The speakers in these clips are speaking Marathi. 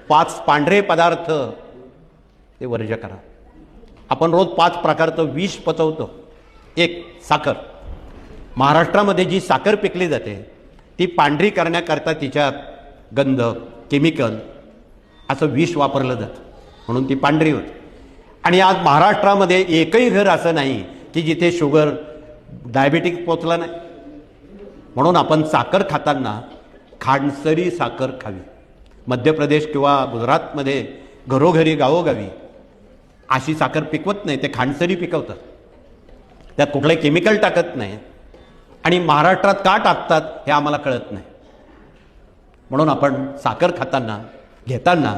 5 पांढरे पदार्थ ते वर्ज करा. आपण रोज 5 प्रकारचं विष पचवतो. एक, साखर. महाराष्ट्रामध्ये जी साखर पिकली जाते ती पांढरी करण्याकरता तिच्यात गंधक, केमिकल असं विष वापरलं जातं, म्हणून ती पांढरी होते. आणि आज महाराष्ट्रामध्ये एकही घर असं नाही की जिथे शुगर, डायबेटिक पोचला नाही. म्हणून आपण साखर खाताना खांडसरी साखर खावी. मध्य प्रदेश किंवा गुजरातमध्ये घरोघरी, गावोगावी अशी साखर पिकवत नाही, ते खांडसरी पिकवतात. त्यात कुठलंही केमिकल टाकत नाही. आणि महाराष्ट्रात का टाकतात हे आम्हाला कळत नाही. म्हणून आपण साखर खाताना, घेताना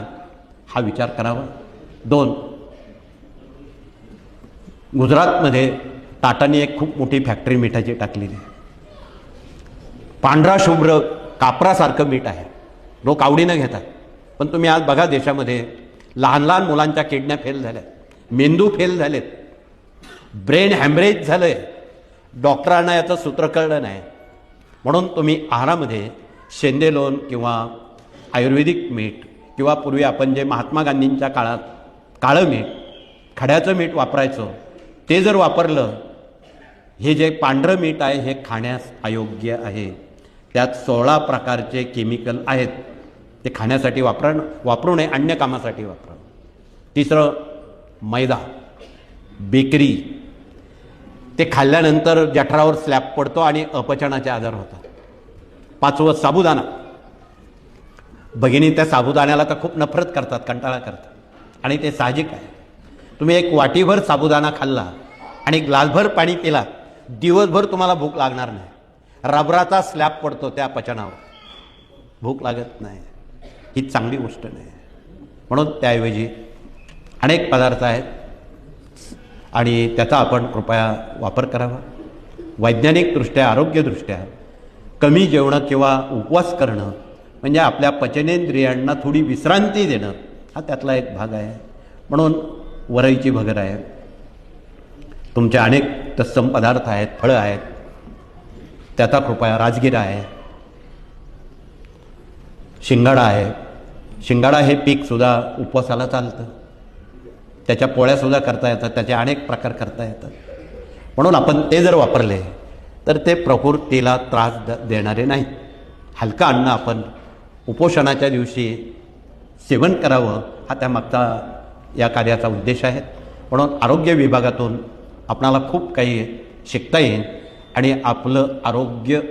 हा विचार करावा. 2, गुजरातमध्ये टाटाने एक खूप मोठी फॅक्टरी मिठाची टाकलेली आहे. पांढरा शुभ्र कापरासारखं मीठ आहे, लोक आवडीनं घेतात. पण तुम्ही आज बघा, देशामध्ये लहान लहान मुलांच्या किडन्या फेल झाल्या, मेंदू फेल झालेत, ब्रेन हॅमरेज झालं आहे. डॉक्टरांना याचं सूत्र कळलं नाही. म्हणून तुम्ही आहारामध्ये शेंदेलोण किंवा आयुर्वेदिक मीठ किंवा पूर्वी आपण जे महात्मा गांधींच्या काळात काळं मीठ, खड्याचं मीठ वापरायचं, ते जर वापरलं, हे जे पांढरं मीठ आहे हे खाण्यास अयोग्य आहे. त्यात 16 प्रकारचे केमिकल आहेत. ते खाण्यासाठी वापरू नये, अन्य कामासाठी वापरा. 3, मैदा, बेकरी. ते खाल्ल्यानंतर जठरावर स्लॅब पडतो आणि अपचनाचे आजार होतात. 5, साबुदाणा. भगिनी त्या साबुदाण्याला तर खूप नफरत करतात, कंटाळा करतात, आणि ते साहजिक आहे. तुम्ही एक वाटीभर साबुदाणा खाल्ला आणि ग्लासभर पाणी पिला, दिवसभर तुम्हाला भूक लागणार नाही. रबराचा स्लॅब पडतो त्या पचनावर, भूक लागत नाही. ही चांगली गोष्ट नाही. म्हणून त्याऐवजी अनेक पदार्थ आहेत आणि त्याचा आपण कृपया वापर करावा. वैज्ञानिकदृष्ट्या, आरोग्यदृष्ट्या कमी जेवणं किंवा उपवास करणं म्हणजे आपल्या पचनेंद्रियांना थोडी विश्रांती देणं, हा त्यातला एक भाग आहे. म्हणून वरईची भगर आहे, तुमचे अनेक तत्सम पदार्थ आहेत, फळं आहेत, त्याचा कृपया, राजगिरा आहे, शिंगाडा आहे. शिंगाडा हे पीकसुद्धा उपवासाला चालतं. त्याच्या पोळ्यासुद्धा करता येतात, त्याचे अनेक प्रकार करता येतात. म्हणून आपण ते जर वापरले तर ते प्रकृतीला त्रास देणारे नाही. हलका अन्न आपण उपोषणाच्या दिवशी सेवन करावं, हा त्यामागचा या कार्याचा उद्देश आहे. म्हणून आरोग्य विभागातून आपणाला खूप काही शिकता येईल आणि आपलं आरोग्य